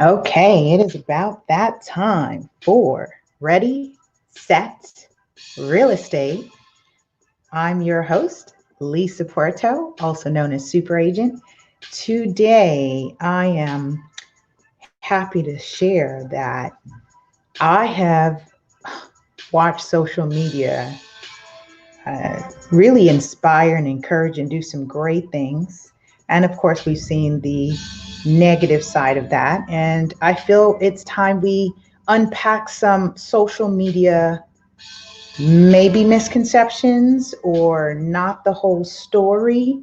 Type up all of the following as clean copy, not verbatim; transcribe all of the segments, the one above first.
Okay, it is about that time for Ready, Set, Real Estate. I'm your host, Lisa Puerto, also known as Super Agent. Today, I am happy to share that I have watched social media really inspire and encourage and do some great things. And of course, we've seen the negative side of that. And I feel it's time we unpack some social media, maybe misconceptions or not the whole story.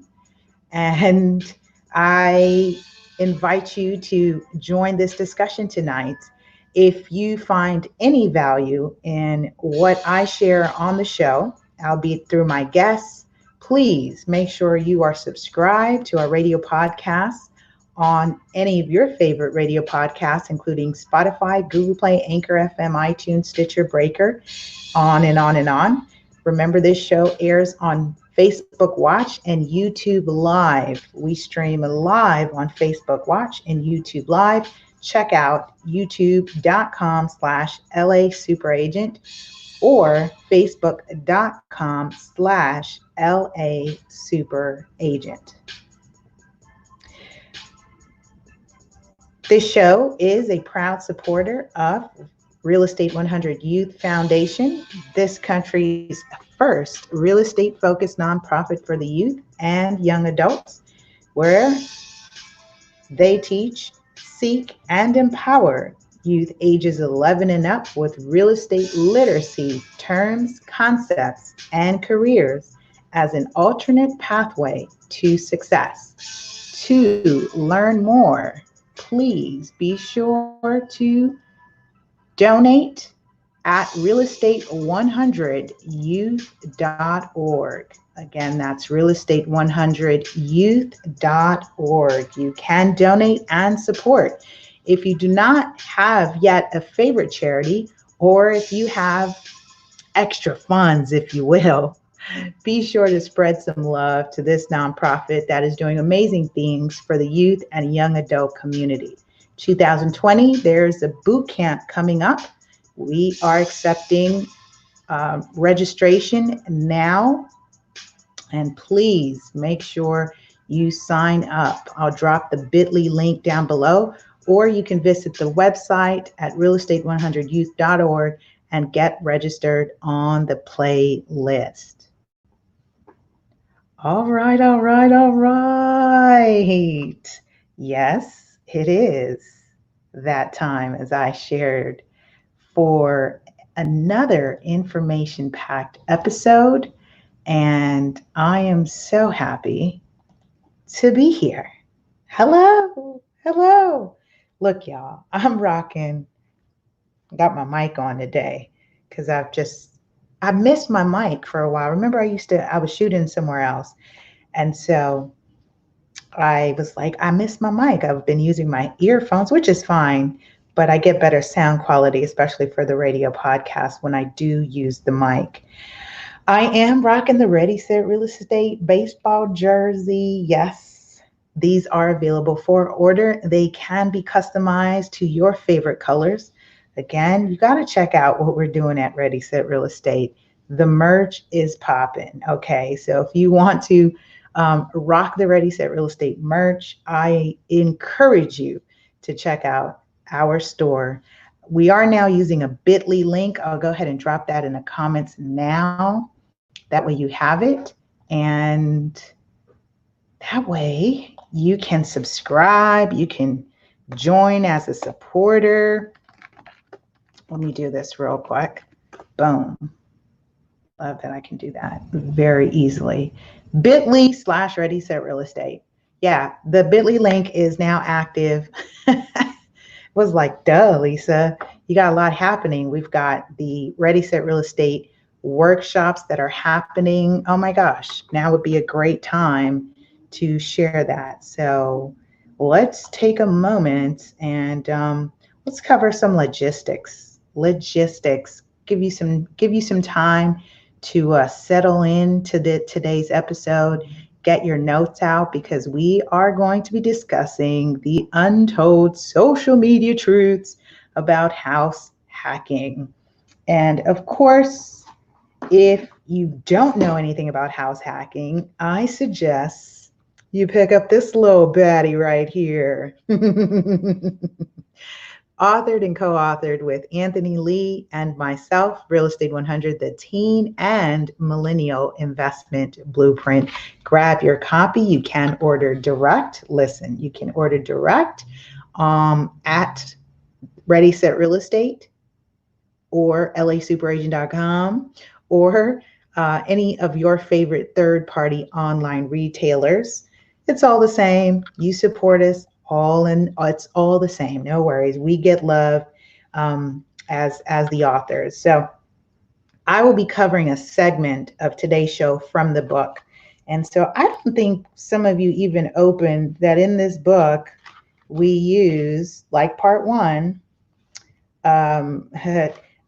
And I invite you to join this discussion tonight. If you find any value in what I share on the show, albeit through my guests, please make sure you are subscribed to our radio podcast on any of your favorite radio podcasts, including Spotify, Google Play, Anchor FM, iTunes, Stitcher, Breaker, on and on and on. Remember, this show airs on Facebook Watch and YouTube Live. We stream live on Facebook Watch and YouTube Live. Check out youtube.com/LA Superagent or facebook.com/LA Superagent. This show is a proud supporter of Real Estate 100 Youth Foundation, this country's first real estate focused nonprofit for the youth and young adults, where they teach, seek, and empower youth ages 11 and up with real estate literacy, terms, concepts, and careers as an alternate pathway to success. To learn more, please be sure to donate at realestate100youth.org. Again, that's realestate100youth.org. You can donate and support. If you do not have yet a favorite charity, or if you have extra funds, if you will, be sure to spread some love to this nonprofit that is doing amazing things for the youth and young adult community. 2020, there's a boot camp coming up. We are accepting registration now, and please make sure you sign up. I'll drop the bit.ly link down below, or you can visit the website at realestate100youth.org and get registered on the playlist. All right. Yes, it is that time, as I shared, for another information-packed episode, and I am so happy to be here. Hello. Look, y'all, I'm rocking. Got my mic on today because I missed my mic for a while. Remember, I was shooting somewhere else, and so I was like, I missed my mic. I've been using my earphones, which is fine, but I get better sound quality, especially for the radio podcast, when I do use the mic. I am rocking the Ready, Set, Real Estate baseball jersey. Yes, these are available for order. They can be customized to your favorite colors. Again, you got to check out what we're doing at Ready, Set, Real Estate. The merch is popping. Okay, so if you want to rock the Ready, Set, Real Estate merch, I encourage you to check out our store. We are now using a bit.ly link. I'll go ahead and drop that in the comments now. That way you have it, and that way you can subscribe. You can join as a supporter. Let me do this real quick. Boom. Love that I can do that very easily. Bit.ly/Ready Set Real Estate. Yeah, the Bit.ly link is now active. Was like, duh, Lisa, you got a lot happening. We've got the Ready Set Real Estate workshops that are happening. Oh my gosh, now would be a great time to share that. So let's take a moment and let's cover some logistics. Logistics. Give you some time to settle into today's episode. Get your notes out because we are going to be discussing the untold social media truths about house hacking. And of course, if you don't know anything about house hacking, I suggest you pick up this little baddie right here. Authored and co-authored with Anthony Lee and myself, Real Estate 100, the Teen and Millennial Investment Blueprint. Grab your copy. You can order direct. Listen, you can order direct at Ready Set Real Estate or LASuperagent.com or any of your favorite third-party online retailers. It's all the same. You support us all, and it's all the same. No worries. We get love as the authors. So I will be covering a segment of today's show from the book. And so I don't think some of you even opened that in this book we use, like part one, I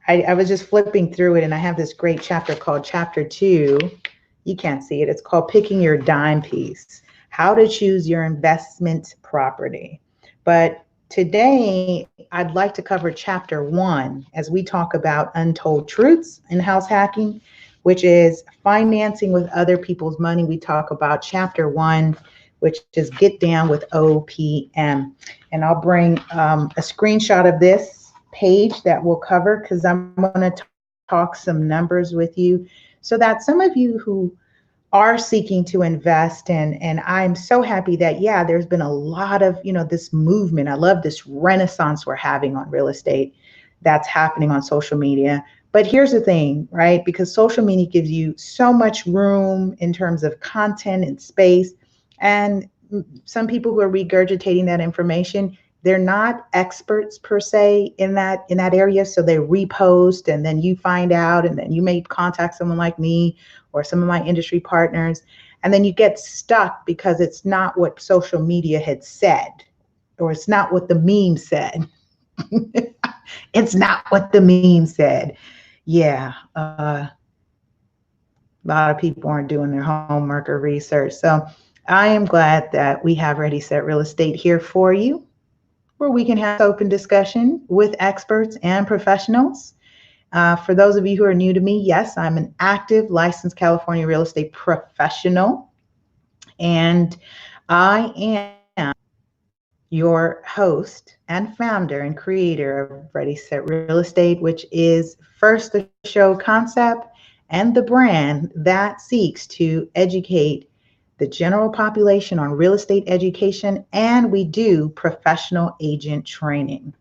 was just flipping through it and I have this great chapter called Chapter 2. You can't see it. It's called Picking Your Dime Piece, How to Choose Your Investment Property. But today, I'd like to cover Chapter 1 as we talk about untold truths in house hacking, which is financing with other people's money. We talk about Chapter 1, which is Get Down with OPM. And I'll bring a screenshot of this page that we'll cover because I'm going to talk some numbers with you so that some of you who are seeking to invest and I'm so happy that there's been a lot of this movement. I love this renaissance we're having on real estate that's happening on social media. But here's the thing, right? Because social media gives you so much room in terms of content and space, and some people who are regurgitating that information, they're not experts per se in that area. So they repost and then you find out and then you may contact someone like me or some of my industry partners. And then you get stuck because it's not what social media had said, or it's not what the meme said. It's not what the meme said. A lot of people aren't doing their homework or research. So I am glad that we have Ready Set Real Estate here for you, where we can have open discussion with experts and professionals. For those of you who are new to me, yes, I'm an active licensed California real estate professional, and I am your host and founder and creator of Ready Set Real Estate, which is first the show concept and the brand that seeks to educate the general population on real estate education, and we do professional agent training.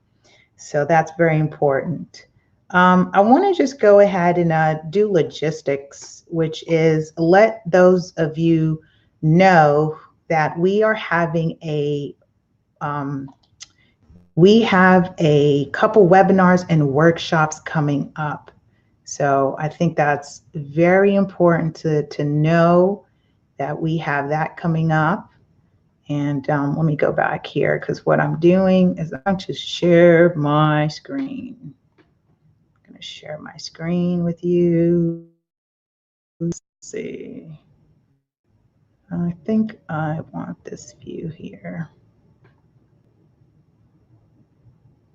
So that's very important. I want to just go ahead and do logistics, which is let those of you know that we are having we have a couple webinars and workshops coming up. So I think that's very important to know that we have that coming up. And let me go back here because what I'm doing is I'm going to share my screen. I'm going to share my screen with you. Let's see. I think I want this view here.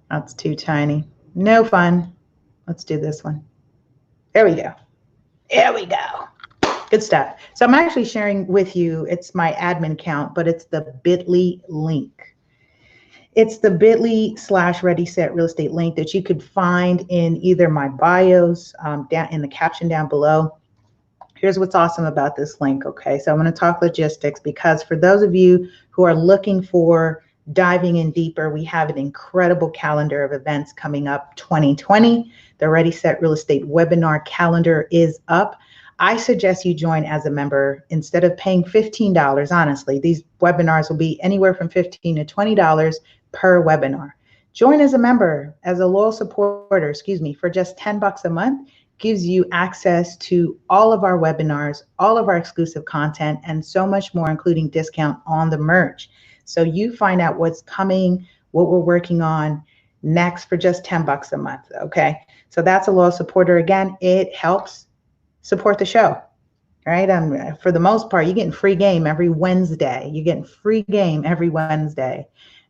That's too tiny. No fun. Let's do this one. There we go. There we go. Good stuff. So I'm actually sharing with you, it's my admin account, but it's the Bit.ly link. It's the Bit.ly/Ready Set Real Estate link that you could find in either my bios, down in the caption down below. Here's what's awesome about this link, okay? So I'm going to talk logistics because for those of you who are looking for diving in deeper, we have an incredible calendar of events coming up 2020. The Ready Set Real Estate webinar calendar is up. I suggest you join as a member instead of paying $15. Honestly, these webinars will be anywhere from $15 to $20 per webinar. Join as a member, as a loyal supporter, for just $10 a month. Gives you access to all of our webinars, all of our exclusive content, and so much more, including discount on the merch. So you find out what's coming, what we're working on next for just $10 a month, okay? So that's a loyal supporter. Again, it helps support the show, right? For the most part, you're getting free game every Wednesday. You're getting free game every Wednesday,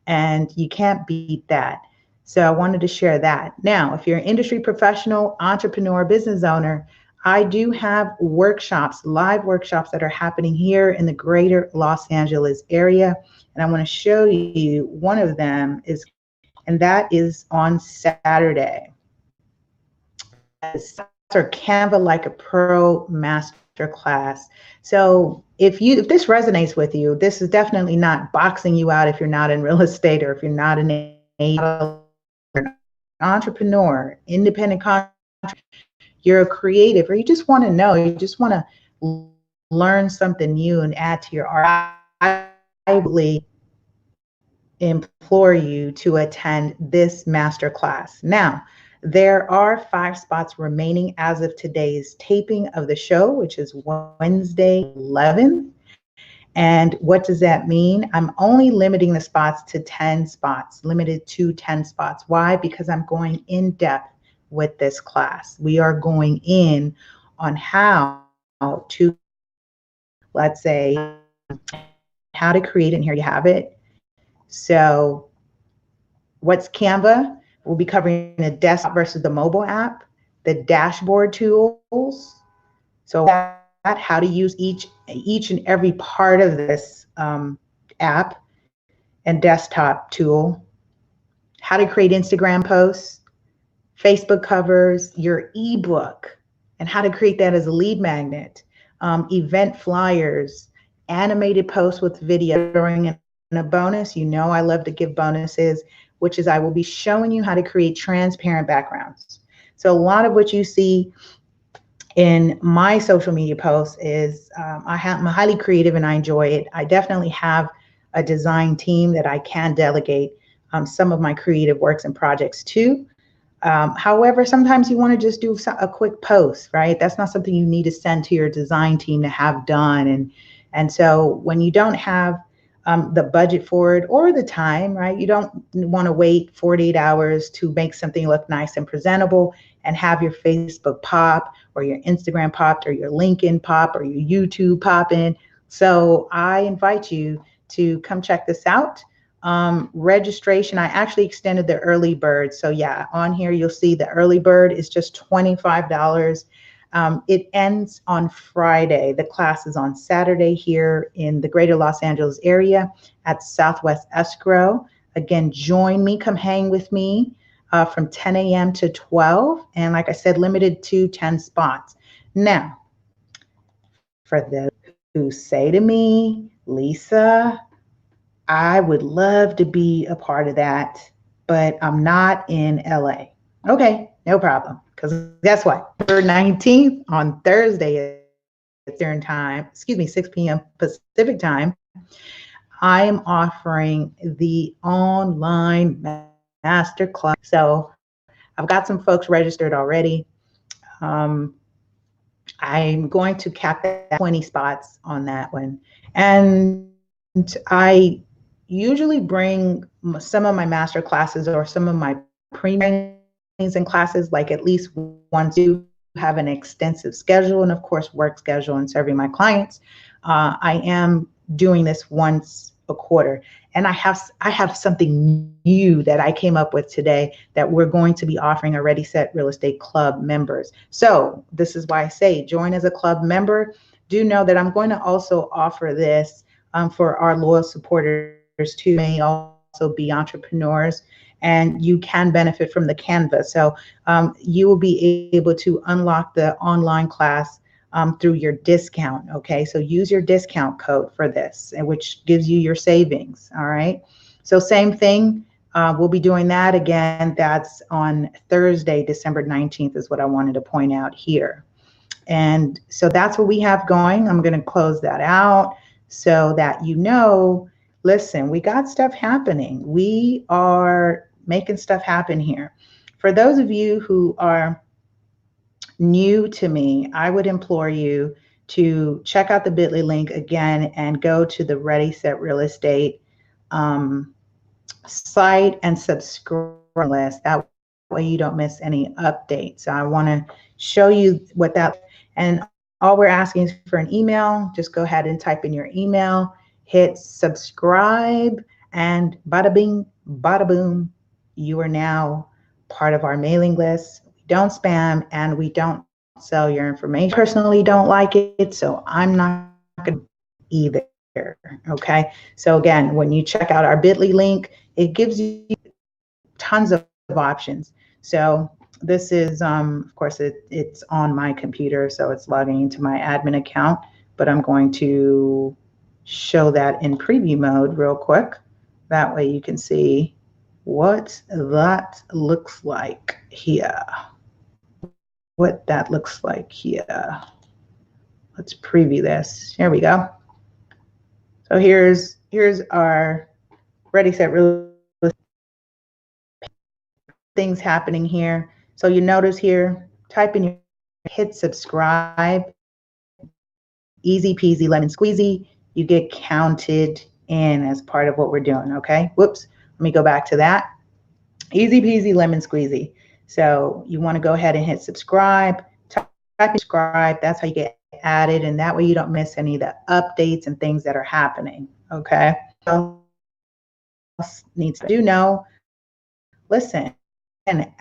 and you can't beat that. So I wanted to share that. Now, if you're an industry professional, entrepreneur, business owner, I do have workshops, live workshops that are happening here in the greater Los Angeles area. And I want to show you one of them and that is on Saturday. Or Canva Like a Pro Masterclass. So if this resonates with you, this is definitely not boxing you out if you're not in real estate or if you're not an entrepreneur, independent contractor, you're a creative, or you just want to know, you just want to learn something new and add to your art. I really implore you to attend this masterclass. Now, there are 5 spots remaining as of today's taping of the show, which is Wednesday 11th. And what does that mean? I'm only limiting the spots to 10 spots, limited to 10 spots. Why? Because I'm going in depth with this class. We are going in on how to, let's say, how to create, and here you have it. So what's Canva? We'll be covering the desktop versus the mobile app, the dashboard tools. So how to use each and every part of this app and desktop tool, how to create Instagram posts, Facebook covers, your ebook, and how to create that as a lead magnet, event flyers, animated posts with video, throwing in a bonus. You know I love to give bonuses, which is I will be showing you how to create transparent backgrounds. So a lot of what you see in my social media posts is I'm highly creative and I enjoy it. I definitely have a design team that I can delegate some of my creative works and projects to. However, sometimes you want to just do a quick post, right? That's not something you need to send to your design team to have done. And so when you don't have the budget for it or the time, right? You don't want to wait 48 hours to make something look nice and presentable and have your Facebook pop or your Instagram popped or your LinkedIn pop or your YouTube pop in. So I invite you to come check this out. Registration, I actually extended the early bird. So yeah, on here you'll see the early bird is just $25. It ends on Friday. The class is on Saturday here in the greater Los Angeles area at Southwest Escrow. Again, join me, come hang with me from 10 a.m. to 12. And like I said, limited to 10 spots. Now, for those who say to me, Lisa, I would love to be a part of that, but I'm not in LA. Okay, no problem. Because guess what? November 19th on Thursday at Eastern time, 6 p.m. Pacific time, I am offering the online masterclass. So I've got some folks registered already. I'm going to cap that 20 spots on that one. And I usually bring some of my master classes or some of my premium and classes, like at least once to have an extensive schedule and of course work schedule and serving my clients. I am doing this once a quarter, and I have something new that I came up with today that we're going to be offering our Ready Set Real Estate Club members. So this is why I say join as a club member. Do know that I'm going to also offer this for our loyal supporters too, may also be entrepreneurs, and you can benefit from the Canva. So you will be able to unlock the online class through your discount. Okay, so use your discount code for this, which gives you your savings. All right, so same thing. We'll be doing that again. That's on Thursday, December 19th is what I wanted to point out here. And so that's what we have going. I'm going to close that out so that you know, listen, we got stuff happening. We are making stuff happen here. For those of you who are new to me, I would implore you to check out the bit.ly link again and go to the Ready Set Real Estate site and subscribe list. That way you don't miss any updates. So I want to show you what that, and all we're asking is for an email. Just go ahead and type in your email, hit subscribe, and bada bing, bada boom, you are now part of our mailing list. We don't spam and we don't sell your information. I personally don't like it, so I'm not going to either. Okay. So again, when you check out our bit.ly link, it gives you tons of options. So this is, of course, it's on my computer, so it's logging into my admin account, but I'm going to show that in preview mode real quick. That way you can see what that looks like here. What that looks like here. Let's preview this. Here we go. So here's our Ready Set Real things happening here. So you notice here, type in your, hit subscribe, easy peasy lemon squeezy, you get counted in as part of what we're doing, okay? Whoops, let me go back to that. Easy peasy lemon squeezy. So you want to go ahead and hit subscribe, type subscribe, that's how you get added, and that way you don't miss any of the updates and things that are happening, okay? So needs to know, listen, and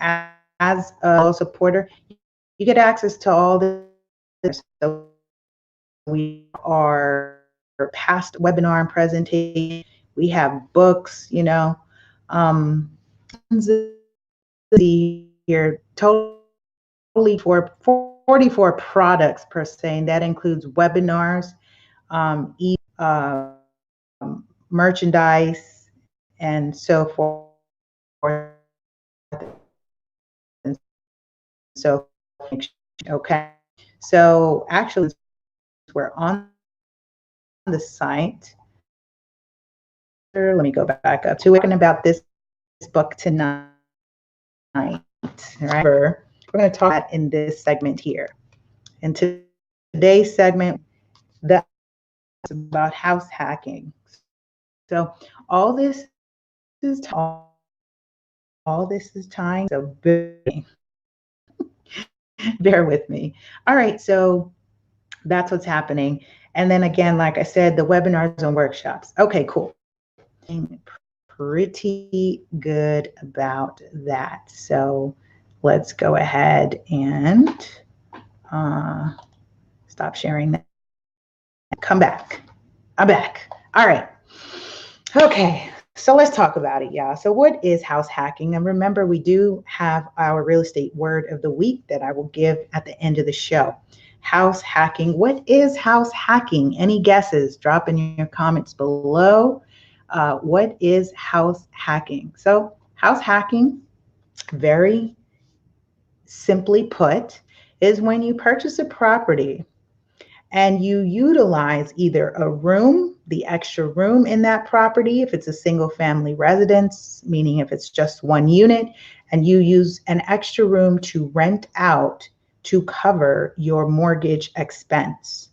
as a supporter, you get access to all this. So we are past webinar and presentation. We have books, you know, here totally for 44 products per se, and that includes webinars, merchandise, and so forth. And so, okay. So actually, we're on the site. Let me go back up to talking about this book tonight. Right? We're going to talk in this segment here. In today's segment, that's about house hacking. So all this is tying. So bear with me. All right, so that's what's happening. And then again, like I said, the webinars and workshops. Okay, cool. Pretty good about that. So let's go ahead and stop sharing that. Come back. I'm back. All right. Okay. So let's talk about it, y'all. So what is house hacking? And remember, we do have our real estate word of the week that I will give at the end of the show. House hacking. What is house hacking? Any guesses? Drop in your comments below. What is house hacking? So house hacking, very simply put, is when you purchase a property and you utilize either a room, the extra room in that property, if it's a single family residence, meaning if it's just one unit, and you use an extra room to rent out to cover your mortgage expense.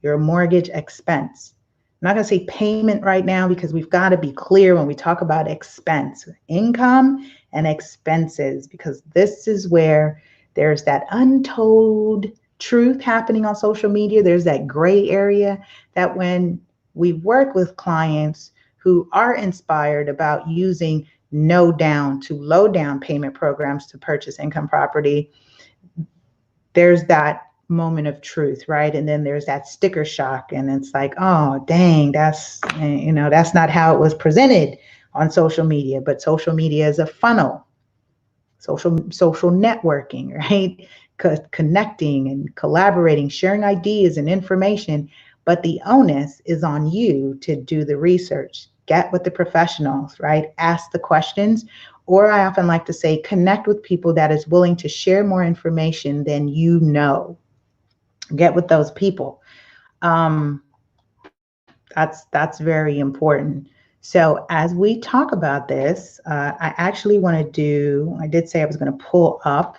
Your mortgage expense. I'm not going to say payment right now because we've got to be clear when we talk about expense, income and expenses, because this is where there's that untold truth happening on social media. There's that gray area that when we work with clients who are inspired about using no down to low down payment programs to purchase income property, there's that moment of truth, right? And then there's that sticker shock, and it's like, oh, dang, that's, you know, that's not how it was presented on social media. But social media is a funnel, social networking, right? Connecting and collaborating, sharing ideas and information. But the onus is on you to do the research, get with the professionals, right? Ask the questions. Or I often like to say, connect with people that is willing to share more information than you know. Get with those people. Um, that's very important. So as we talk about this, I actually want to do. I did say I was going to pull up.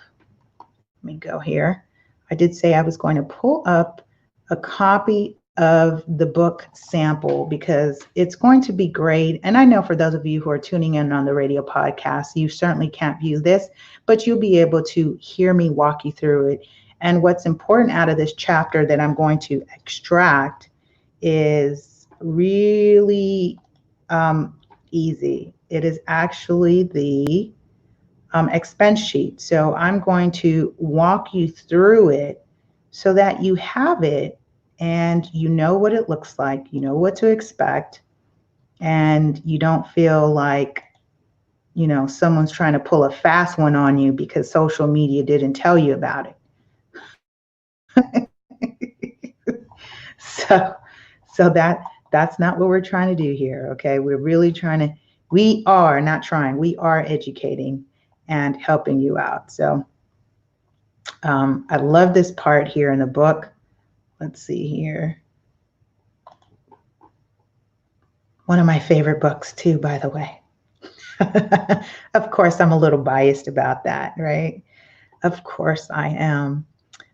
Let me go here. I did say I was going to pull up a copy of the book sample because it's going to be great. And I know for those of you who are tuning in on the radio podcast, you certainly can't view this, but you'll be able to hear me walk you through it. And what's important out of this chapter that I'm going to extract is really easy. It is actually the expense sheet. So I'm going to walk you through it so that you have it and you know what it looks like, you know what to expect, and you don't feel like, someone's trying to pull a fast one on you because social media didn't tell you about it. So that's not what we're trying to do here, okay? We're really trying to we are not trying, we are educating and helping you out. So I love this part here in the book. Let's see here. One of my favorite books, too, by the way. Of course, I'm a little biased about that, right? Of course, I am.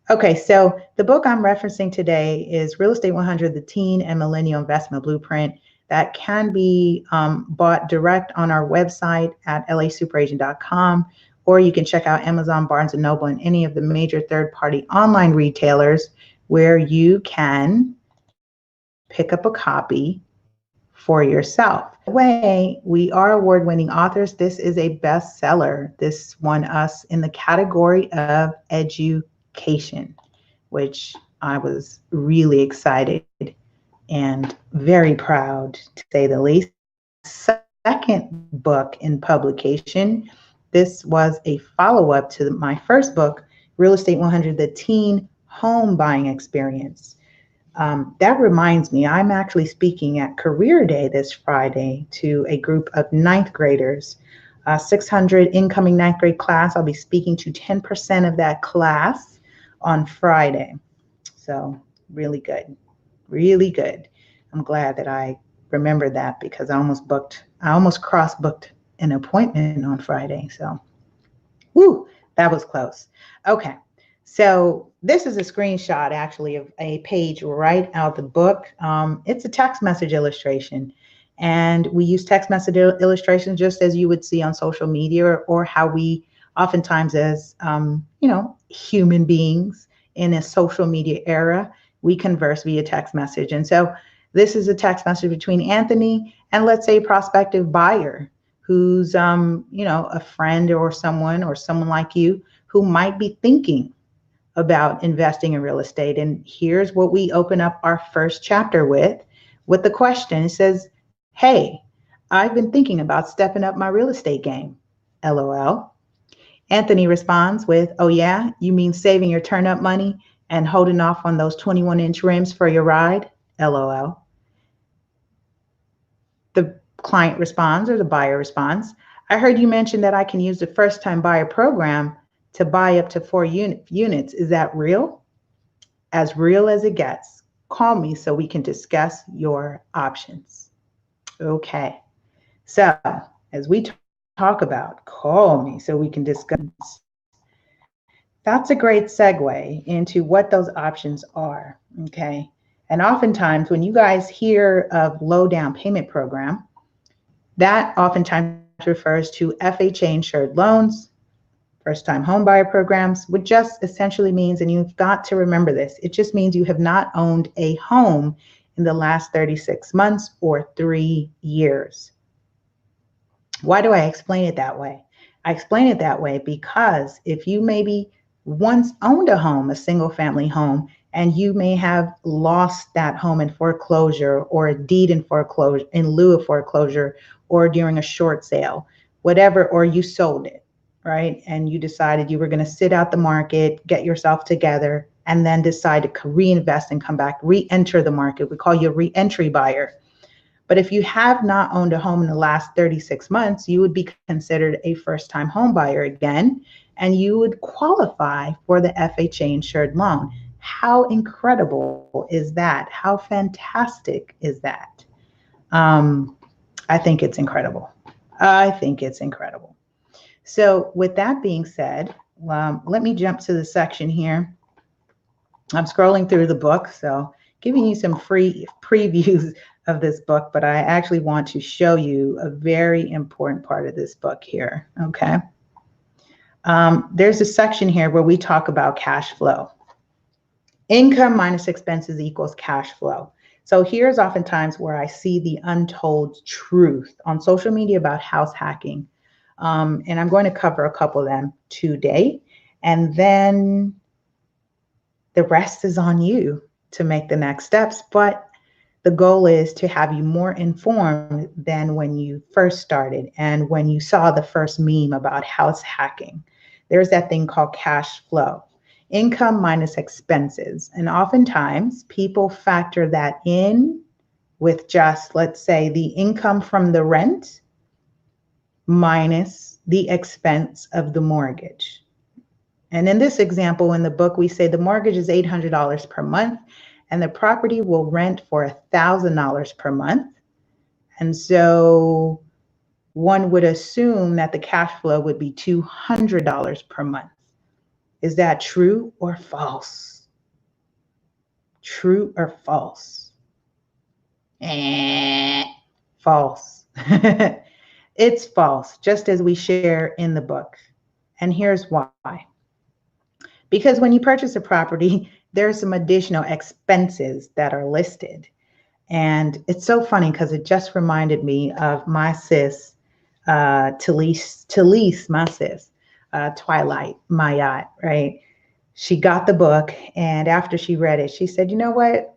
Okay, so the book I'm referencing today is Real Estate 100, the Teen and Millennial Investment Blueprint, that can be bought direct on our website at lasuperaagent.com, or you can check out Amazon, Barnes& and Noble, and any of the major third-party online retailers where you can pick up a copy for yourself. Way, we are award-winning authors. This is a bestseller. This won us in the category of education, which I was really excited and very proud, to say the least. Second book in publication. This was a follow-up to my first book, Real Estate 100, the Teen Home Buying Experience. That reminds me, I'm actually speaking at Career Day this Friday to a group of ninth graders, 600 incoming ninth grade class. I'll be speaking to 10% of that class on Friday. So really good, really good. I'm glad that I remembered that because I almost cross-booked an appointment on Friday. So, woo, that was close. Okay. So this is a screenshot actually of a page right out the book. It's a text message illustration. And we use text message illustrations just as you would see on social media or how we oftentimes as, human beings in a social media era, we converse via text message. And so this is a text message between Anthony and, let's say, a prospective buyer who's, a friend or someone like you who might be thinking about investing in real estate. And here's what we open up our first chapter with the question. It says, "Hey, I've been thinking about stepping up my real estate game. LOL." Anthony responds with, "Oh yeah, you mean saving your turn up money and holding off on those 21-inch rims for your ride? LOL." The client responds, or the buyer responds, "I heard you mention that I can use the first time buyer program to buy up to 4 units. Is that real?" "As real as it gets. Call me so we can discuss your options." Okay. So as we talk about call me so we can discuss, that's a great segue into what those options are. Okay. And oftentimes when you guys hear of low down payment program, that oftentimes refers to FHA insured loans, first time home buyer programs, which just essentially means, and you've got to remember this, it just means you have not owned a home in the last 36 months or 3 years. Why do I explain it that way? I explain it that way because if you maybe once owned a home, a single family home, and you may have lost that home in foreclosure or a deed in foreclosure, in lieu of foreclosure, or during a short sale, whatever, or you sold it, right? And you decided you were going to sit out the market, get yourself together, and then decide to reinvest and come back, re-enter the market. We call you a re-entry buyer. But if you have not owned a home in the last 36 months, you would be considered a first-time home buyer again, and you would qualify for the FHA insured loan. How incredible is that? How fantastic is that? Um, I think it's incredible. I think it's incredible. So, with that being said, let me jump to the section here. I'm scrolling through the book, so giving you some free previews of this book, but I actually want to show you a very important part of this book here. Okay. There's a section here where we talk about cash flow. Income minus expenses equals cash flow. So here's oftentimes where I see the untold truth on social media about house hacking. And I'm going to cover a couple of them today. And then the rest is on you to make the next steps. But the goal is to have you more informed than when you first started and when you saw the first meme about house hacking. There's that thing called cash flow. Income minus expenses. And oftentimes people factor that in with just, let's say, the income from the rent minus the expense of the mortgage. And in this example in the book, we say the mortgage is $800 per month and the property will rent for $1,000 per month. And so one would assume that the cash flow would be $200 per month. Is that true or false? True or false? False. It's false, just as we share in the book. And here's why. Because when you purchase a property, there are some additional expenses that are listed. And it's so funny because it just reminded me of my sis, Talise, my sis, Twilight, my yacht, right? She got the book, and after she read it, she said, you know what?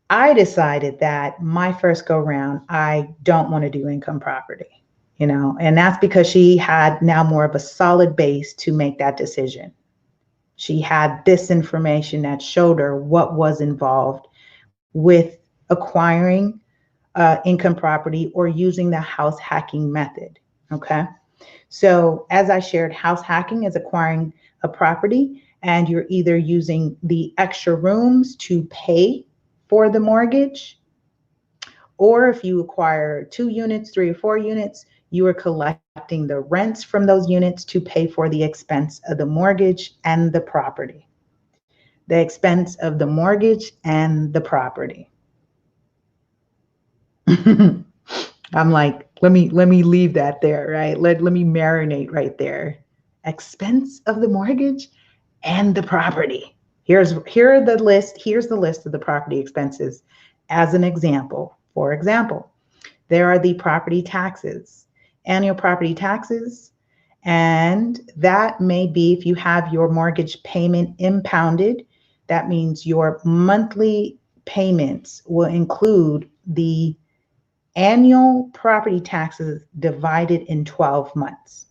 I decided that my first go round, I don't want to do income property, and that's because she had now more of a solid base to make that decision. She had this information that showed her what was involved with acquiring income property or using the house hacking method. Okay. So as I shared, house hacking is acquiring a property and you're either using the extra rooms to pay for the mortgage, or if you acquire 2 units, 3 or 4 units, you are collecting the rents from those units to pay for the expense of the mortgage and the property. The expense of the mortgage and the property. I'm like, let me leave that there, right? Let me marinate right there. Expense of the mortgage and the property. Here's the list of the property expenses as an example. For example, there are the property taxes, annual property taxes, and that may be if you have your mortgage payment impounded, that means your monthly payments will include the annual property taxes divided in 12 months.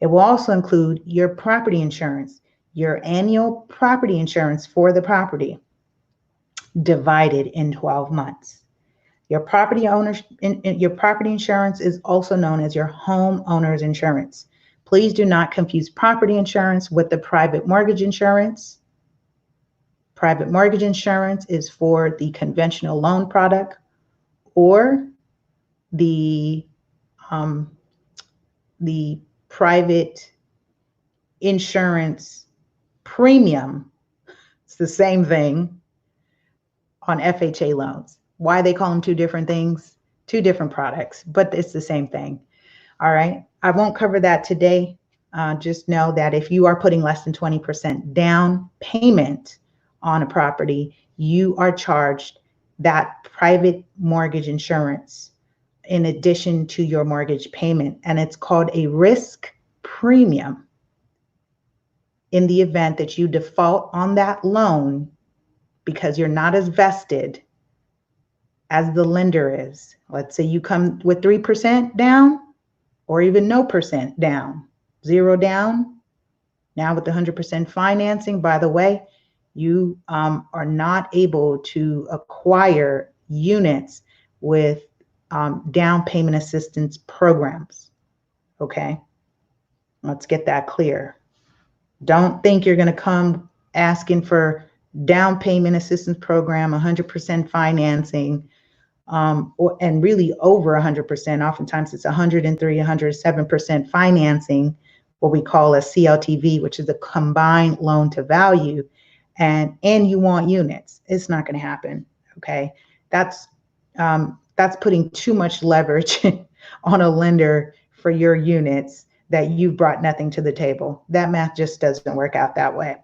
It will also include your property insurance, your annual property insurance for the property divided in 12 months. Your property insurance is also known as your homeowner's insurance. Please do not confuse property insurance with the private mortgage insurance. Private mortgage insurance is for the conventional loan product or the private insurance premium. It's the same thing on FHA loans. Why they call them two different things, two different products, but it's the same thing. All right. I won't cover that today. Just know that if you are putting less than 20% down payment on a property, you are charged that private mortgage insurance in addition to your mortgage payment. And it's called a risk premium. In the event that you default on that loan because you're not as vested as the lender is. Let's say you come with 3% down or even no percent down, 0 down. Now with the 100% financing, by the way, you are not able to acquire units with down payment assistance programs. Okay, let's get that clear. Don't think you're going to come asking for down payment assistance program, 100% financing, and really over 100%. Oftentimes it's 103, 107% financing, what we call a CLTV, which is a combined loan to value, and you want units. It's not going to happen. Okay, that's putting too much leverage on a lender for your units that you've brought nothing to the table. That math just doesn't work out that way.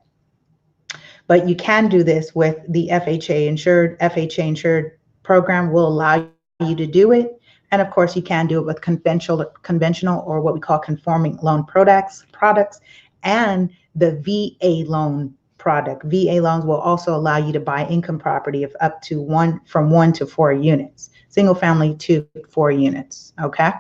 But you can do this with the FHA insured. FHA insured program will allow you to do it. And of course, you can do it with conventional or what we call conforming loan products. And the VA loan product. VA loans will also allow you to buy income property of up to from 1 to 4 units, single family 2 to 4 units. Okay.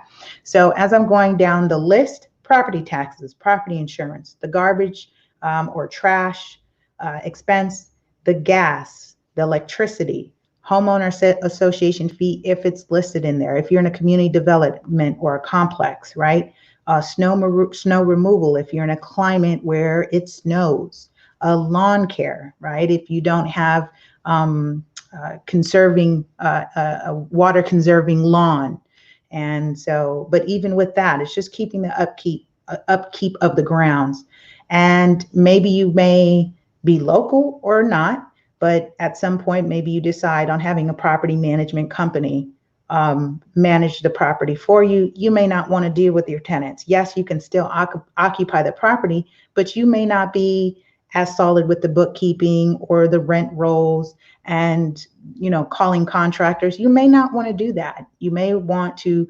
So as I'm going down the list, property taxes, property insurance, the garbage or trash expense, the gas, the electricity, homeowner association fee if it's listed in there, if you're in a community development or a complex, right? Snow removal if you're in a climate where it snows, lawn care, right? If you don't have conserving a water conserving lawn. And so, but even with that, it's just keeping the upkeep of the grounds. And maybe you may be local or not, but at some point, maybe you decide on having a property management company manage the property for you. You may not want to deal with your tenants. Yes, you can still occupy the property, but you may not be as solid with the bookkeeping or the rent rolls and, calling contractors. You may not want to do that. You may want to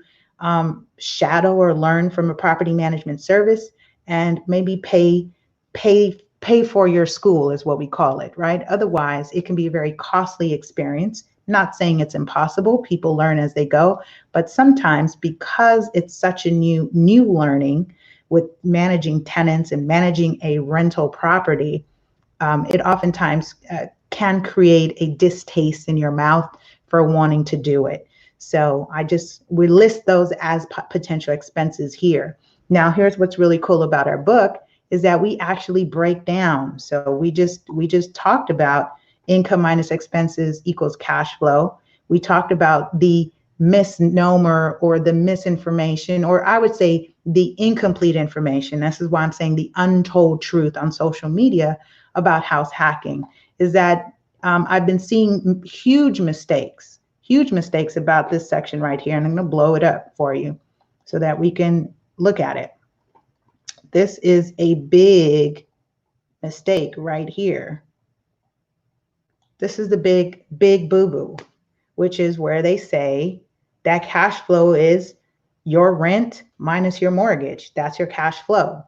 shadow or learn from a property management service and maybe pay for your school is what we call it, right? Otherwise, it can be a very costly experience. Not saying it's impossible. People learn as they go, but sometimes because it's such a new learning with managing tenants and managing a rental property, it oftentimes can create a distaste in your mouth for wanting to do it. So we list those as potential expenses here. Now, here's what's really cool about our book is that we actually break down. So we just talked about income minus expenses equals cash flow. We talked about the misnomer or the misinformation, or I would say the incomplete information. This is why I'm saying the untold truth on social media about house hacking is that I've been seeing huge mistakes about this section right here. And I'm going to blow it up for you so that we can look at it. This is a big mistake right here. This is the big boo-boo, which is where they say that cash flow is your rent minus your mortgage. That's your cash flow.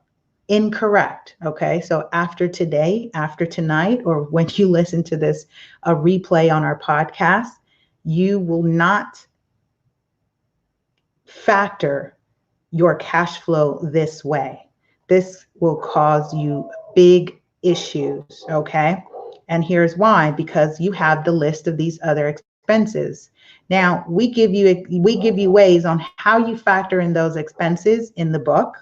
Incorrect. Okay. So after today, after tonight, or when you listen to this, a replay on our podcast, you will not factor your cash flow this way. This will cause you big issues. Okay. And here's why, because you have the list of these other expenses. Now we give you ways on how you factor in those expenses in the book.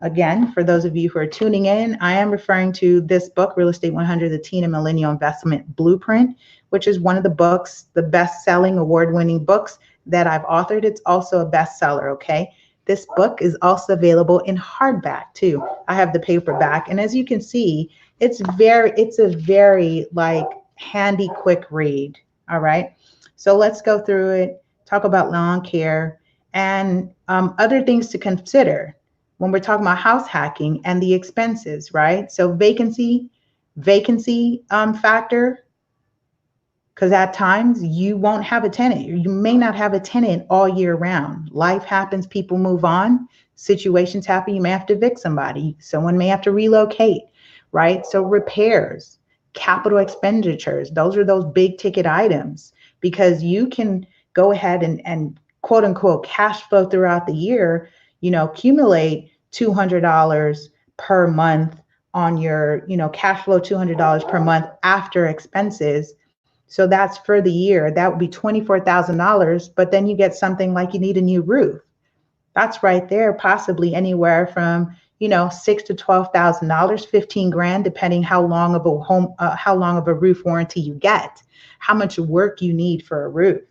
Again, for those of you who are tuning in, I am referring to this book, Real Estate 100, the Teen and Millennial Investment Blueprint, which is one of the books, the best-selling, award-winning books that I've authored. It's also a bestseller, okay? This book is also available in hardback too. I have the paperback, and as you can see, it's a very like handy, quick read, all right? So let's go through it, talk about lawn care, and other things to consider when we're talking about house hacking and the expenses, right? So vacancy factor, because at times you won't have a tenant. You may not have a tenant all year round. Life happens, people move on, situations happen. You may have to evict somebody. Someone may have to relocate, right? So repairs, capital expenditures, those are those big ticket items, because you can go ahead and quote unquote cash flow throughout the year, accumulate $200 per month on your, cash flow $200 per month after expenses. So that's for the year. That would be $24,000, but then you get something like you need a new roof. That's right there, possibly anywhere from, $6,000 to $12,000, 15 grand, depending how long of a roof warranty you get, how much work you need for a roof,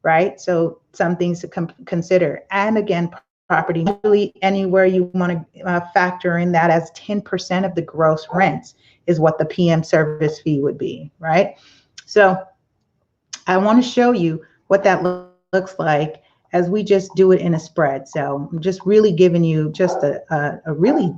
right? So some things to consider. And again, property, usually anywhere you want to factor in that as 10% of the gross rents is what the PM service fee would be, right? So I want to show you what that looks like as we just do it in a spread. So I'm just really giving you just a really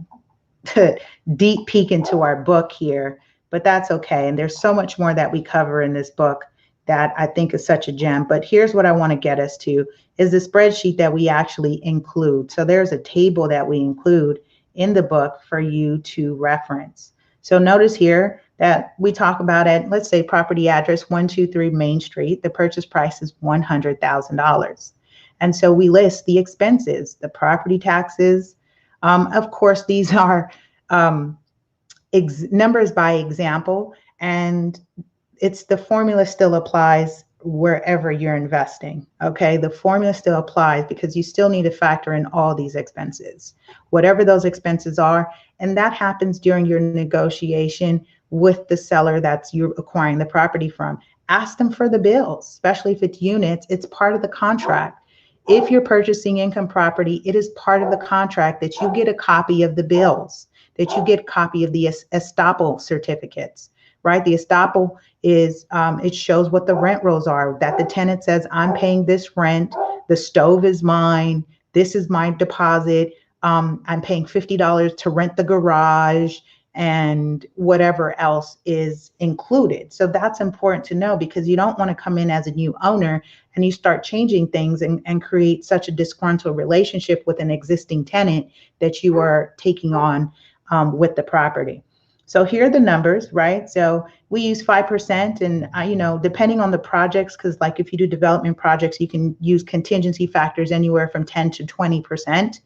deep peek into our book here, but that's okay. And there's so much more that we cover in this book that I think is such a gem. But here's what I want to get us to is the spreadsheet that we actually include. So there's a table that we include in the book for you to reference. So notice here that we talk about it, let's say property address 123 Main Street, the purchase price is $100,000. And so we list the expenses, the property taxes. Of course, these are numbers by example, and the formula still applies wherever you're investing, okay? The formula still applies because you still need to factor in all these expenses, whatever those expenses are, and that happens during your negotiation with the seller that's you're acquiring the property from. Ask them for the bills, especially if it's units. It's part of the contract. If you're purchasing income property, it is part of the contract that you get a copy of the bills, that you get a copy of the estoppel certificates, right? The estoppel is, it shows what the rent rolls are, that the tenant says, I'm paying this rent, the stove is mine, this is my deposit, I'm paying $50 to rent the garage, and whatever else is included. So that's important to know because you don't want to come in as a new owner and you start changing things and create such a disgruntled relationship with an existing tenant that you are taking on with the property. So here are the numbers, right? So we use 5% and, depending on the projects, because like if you do development projects, you can use contingency factors anywhere from 10 to 20%.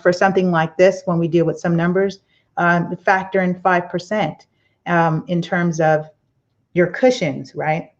For something like this, when we deal with some numbers, factor in 5% in terms of your cushions, right?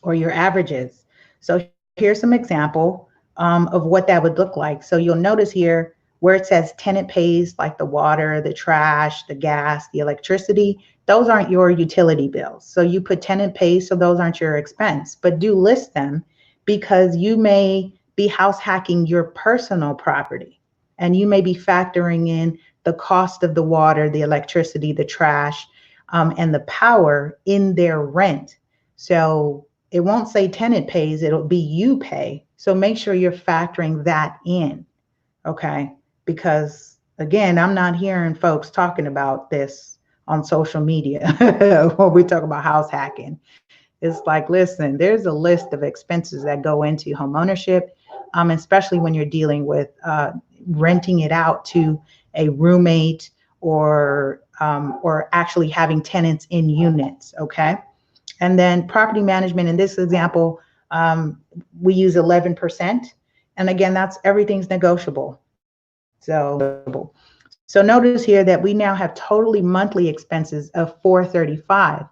Or your averages. So here's some example of what that would look like. So you'll notice here where it says tenant pays, like the water, the trash, the gas, the electricity, those aren't your utility bills. So you put tenant pays, so those aren't your expense, but do list them because you may be house hacking your personal property and you may be factoring in the cost of the water, the electricity, the trash, and the power in their rent. So it won't say tenant pays, it'll be you pay. So make sure you're factoring that in, okay? Because again, I'm not hearing folks talking about this on social media when we talk about house hacking. It's like, listen, there's a list of expenses that go into home ownership, especially when you're dealing with renting it out to a roommate or actually having tenants in units, okay? And then property management, in this example, we use 11%. And again, that's everything's negotiable. So notice here that we now have totally monthly expenses of $435.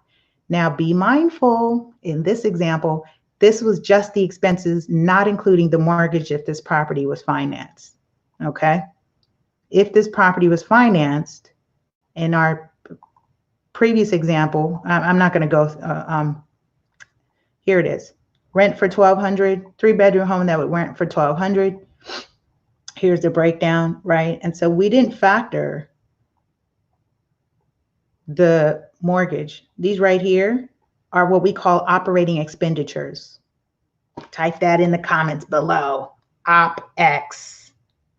Now be mindful in this example, this was just the expenses, not including the mortgage if this property was financed, okay? If this property was financed, in our previous example, I'm not going to go, here it is. Rent for $1,200, 3-bedroom home that would rent for $1,200. Here's the breakdown, right? And so we didn't factor the mortgage. These right here are what we call operating expenditures. Type that in the comments below. OpEx,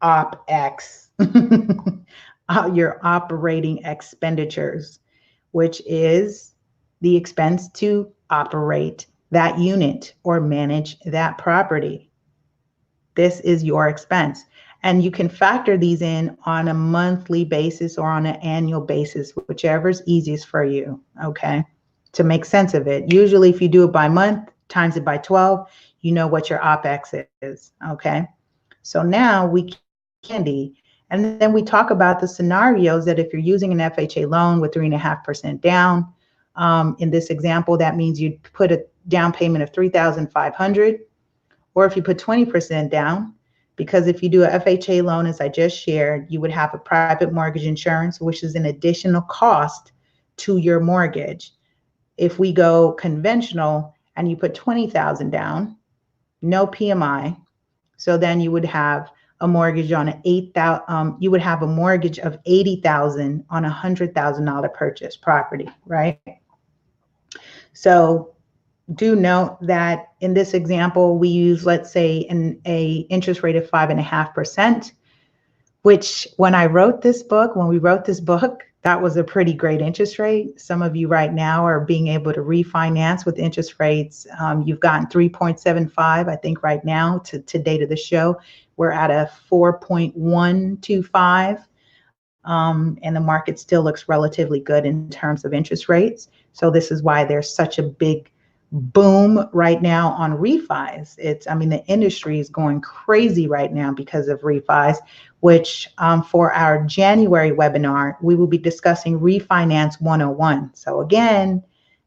OpEx. Your operating expenditures, which is the expense to operate that unit or manage that property. This is your expense. And you can factor these in on a monthly basis or on an annual basis, whichever is easiest for you, okay, to make sense of it. Usually if you do it by month, times it by 12, you know what your OpEx is, okay? So now we can and then we talk about the scenarios that if you're using an FHA loan with 3.5% down, in this example, that means you'd put a down payment of $3,500, or if you put 20% down, Because if you do a FHA loan, as I just shared, you would have a private mortgage insurance, which is an additional cost to your mortgage. If we go conventional and you put 20,000 down, no PMI, so then you would have a mortgage on an 8,000. You would have a mortgage of 80,000 on a $100,000 purchase property, right? So do note that in this example, we use, let's say, a interest rate of 5.5%, which when we wrote this book, that was a pretty great interest rate. Some of you right now are being able to refinance with interest rates. You've gotten 3.75, I think right now to date of the show. We're at a 4.125. And the market still looks relatively good in terms of interest rates. So this is why there's such a big boom right now on refis. The industry is going crazy right now because of refis, which for our January webinar, we will be discussing Refinance 101. So again,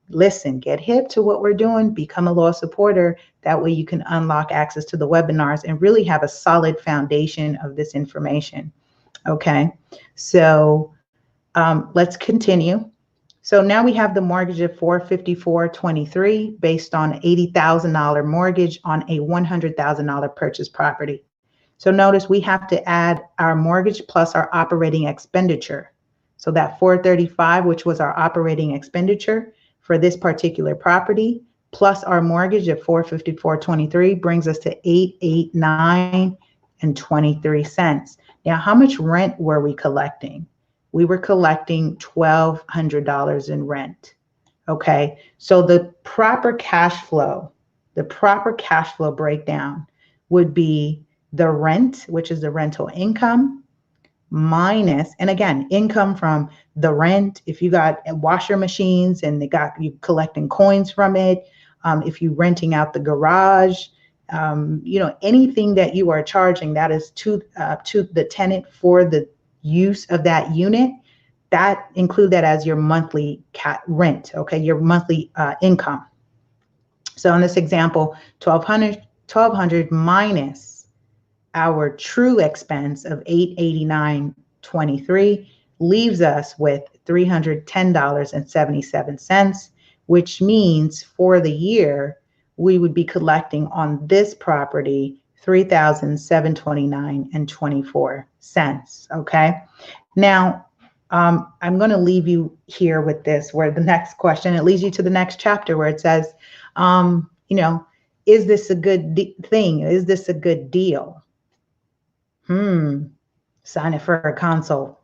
listen, get hip to what we're doing, become a loyal supporter. That way you can unlock access to the webinars and really have a solid foundation of this information. Okay, so let's continue. So now we have the mortgage of $454.23 based on $80,000 mortgage on a $100,000 purchase property. So notice we have to add our mortgage plus our operating expenditure. So that $435, which was our operating expenditure for this particular property, plus our mortgage of $454.23 brings us to $889.23. Now, how much rent were we collecting? We were collecting $1,200 in rent. Okay, so the proper cash flow breakdown would be the rent, which is the rental income, minus, and again, income from the rent. If you got washer machines and you collecting coins from it, if you renting out the garage, anything that you are charging that is to the tenant for the use of that unit, that include that as your monthly rent, okay, your monthly income. So in this example, $1,200 minus our true expense of $889.23 leaves us with $310.77, which means for the year we would be collecting on this property $3,729.24. Okay. Now, I'm going to leave you here with this, where the next question, it leads you to the next chapter where it says, is this a good thing? Is this a good deal? Sign up for a consult.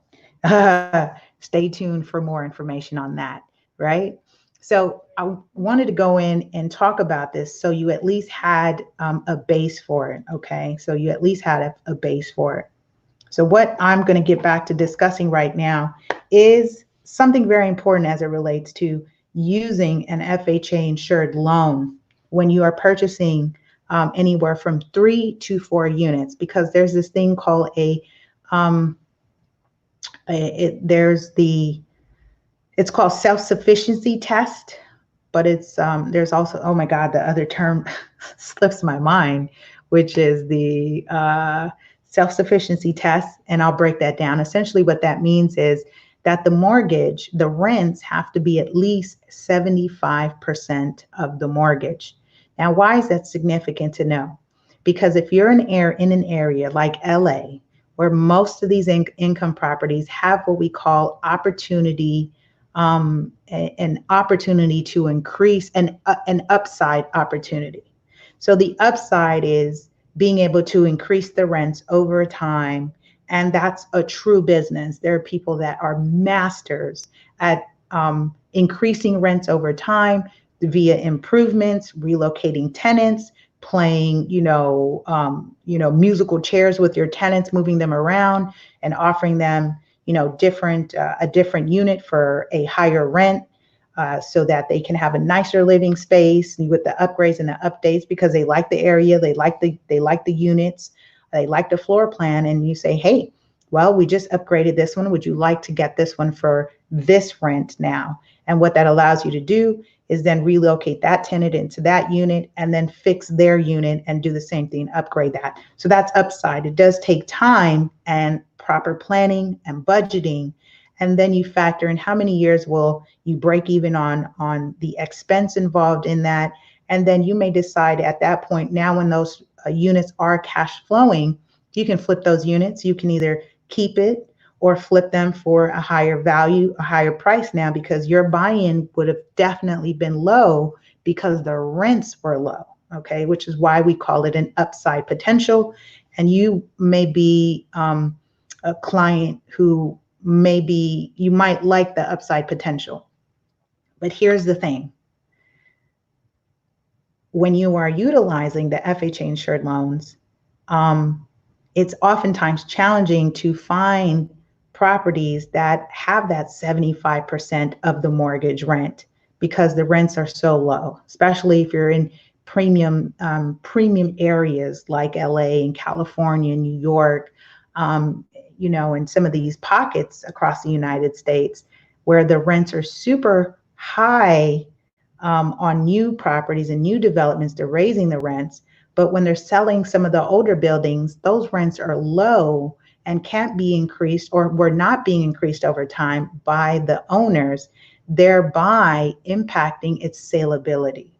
Stay tuned for more information on that, right? So I wanted to go in and talk about this so you at least had a base for it, okay? So you at least had a base for it. So what I'm going to get back to discussing right now is something very important as it relates to using an FHA insured loan when you are purchasing anywhere from 3 to 4 units, because there's this thing called it's called self-sufficiency test, but there's also, oh my God, the other term slips my mind, which is the self-sufficiency test. And I'll break that down. Essentially what that means is that the rents have to be at least 75% of the mortgage. Now, why is that significant to know? Because if you're in an area like LA, where most of these income properties have what we call opportunity, an opportunity to increase an upside opportunity. So the upside is being able to increase the rents over time. And that's a true business. There are people that are masters at increasing rents over time via improvements, relocating tenants, playing, musical chairs with your tenants, moving them around and offering them, a different unit for a higher rent, so that they can have a nicer living space with the upgrades and the updates because they like the area, they like the units, they like the floor plan. And you say, hey, well, we just upgraded this one. Would you like to get this one for this rent now? And what that allows you to do is then relocate that tenant into that unit and then fix their unit and do the same thing, upgrade that. So that's upside. It does take time and proper planning and budgeting. And then you factor in how many years will you break even on the expense involved in that. And then you may decide at that point, now when those units are cash flowing, you can flip those units. You can either keep it or flip them for a higher value, a higher price now, because your buy-in would have definitely been low because the rents were low, okay? Which is why we call it an upside potential. And you may be a client who maybe you might like the upside potential. But here's the thing. When you are utilizing the FHA insured loans, it's oftentimes challenging to find properties that have that 75% of the mortgage rent because the rents are so low, especially if you're in premium areas like LA and California, New York, and some of these pockets across the United States where the rents are super high on new properties and new developments. They're raising the rents. But when they're selling some of the older buildings, those rents are low and can't be increased or were not being increased over time by the owners, thereby impacting its saleability,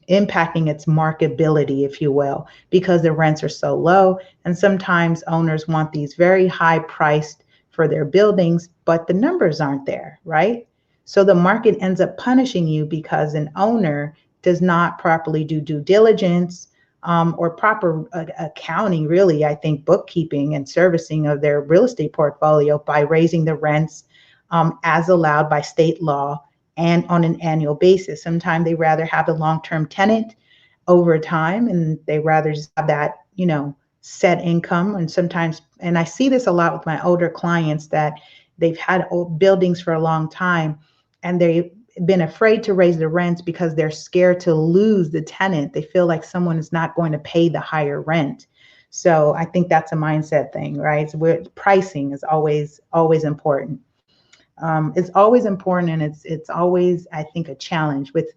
impacting its marketability, if you will, because the rents are so low. And sometimes owners want these very high priced for their buildings, but the numbers aren't there, right? So the market ends up punishing you because an owner does not properly do due diligence or proper accounting, really, I think bookkeeping and servicing of their real estate portfolio by raising the rents as allowed by state law and on an annual basis. Sometimes they rather have the long-term tenant over time and they rather just have that, set income. And sometimes, and I see this a lot with my older clients that they've had old buildings for a long time and they've been afraid to raise the rents because they're scared to lose the tenant. They feel like someone is not going to pay the higher rent. So I think that's a mindset thing, right? So pricing is always important. It's always important, and it's always, I think, a challenge with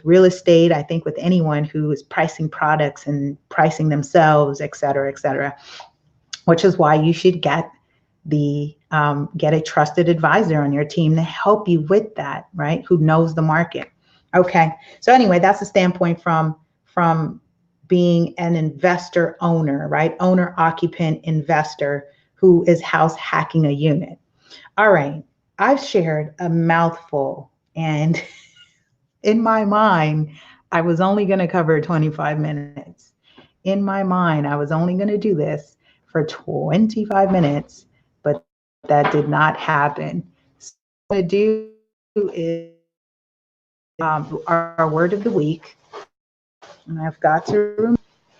real estate. I think with anyone who is pricing products and pricing themselves, et cetera, which is why you should get a trusted advisor on your team to help you with that, right? Who knows the market. Okay. So anyway, that's the standpoint from being an investor owner, right? Owner, occupant, investor who is house hacking a unit. All right. I've shared a mouthful, and in my mind, I was only going to cover 25 minutes. In my mind, I was only going to do this for 25 minutes, but that did not happen. So what I'm going to do is our word of the week. And I've got to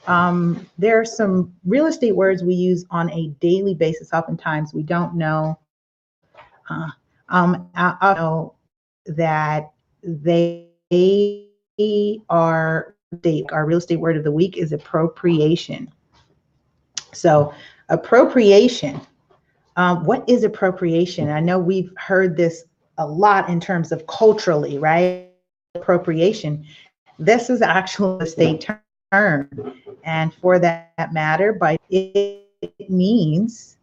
remember, there are some real estate words we use on a daily basis. Oftentimes we don't know. I know that they are, our real estate word of the week is appropriation. So appropriation, what is appropriation? I know we've heard this a lot in terms of culturally, right? Appropriation. This is actually a state term. And for that matter, by it means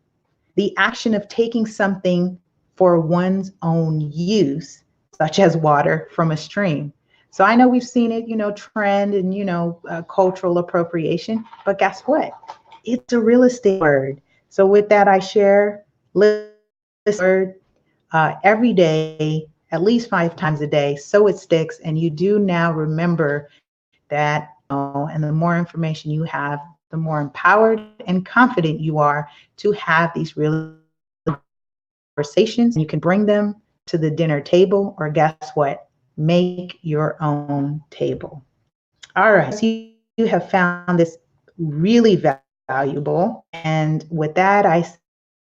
the action of taking something for one's own use, such as water from a stream. So I know we've seen it, trend and, cultural appropriation, but guess what? It's a real estate word. So with that, I share this word every day, at least 5 times a day, so it sticks. And you do now remember that, and the more information you have, the more empowered and confident you are to have these real conversations. You can bring them to the dinner table, or guess what? Make your own table. All right, so you have found this really valuable. And with that, I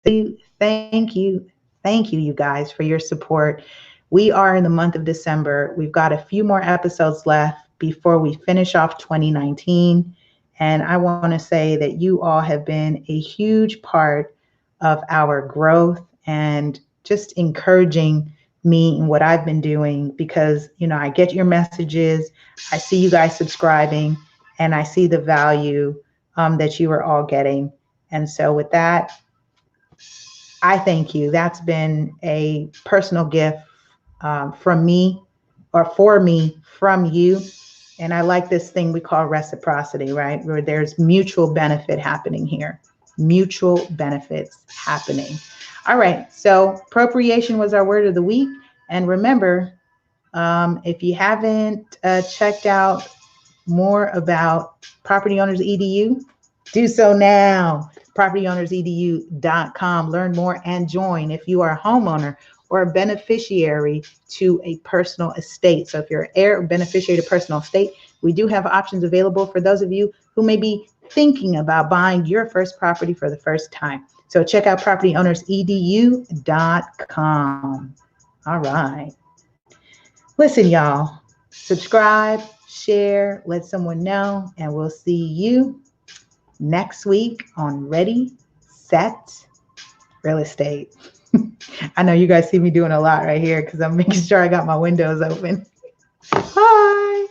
say thank you, you guys, for your support. We are in the month of December. We've got a few more episodes left before we finish off 2019. And I want to say that you all have been a huge part of our growth and just encouraging me and what I've been doing, because, I get your messages, I see you guys subscribing, and I see the value that you are all getting. And so with that, I thank you. That's been a personal gift from me, or for me from you. And I like this thing we call reciprocity, right? Where there's mutual benefit happening here. Mutual benefits happening. All right. So appropriation was our word of the week. And remember, if you haven't checked out more about Property Owners EDU, do so now. PropertyOwnersEDU.com. Learn more and join if you are a homeowner or a beneficiary to a personal estate. So if you're an heir or beneficiary to personal estate, we do have options available for those of you who may be thinking about buying your first property for the first time. So check out PropertyOwnersEDU.com. All right. Listen, y'all, subscribe, share, let someone know, and we'll see you next week on Ready, Set, Real Estate. I know you guys see me doing a lot right here because I'm making sure I got my windows open. Bye.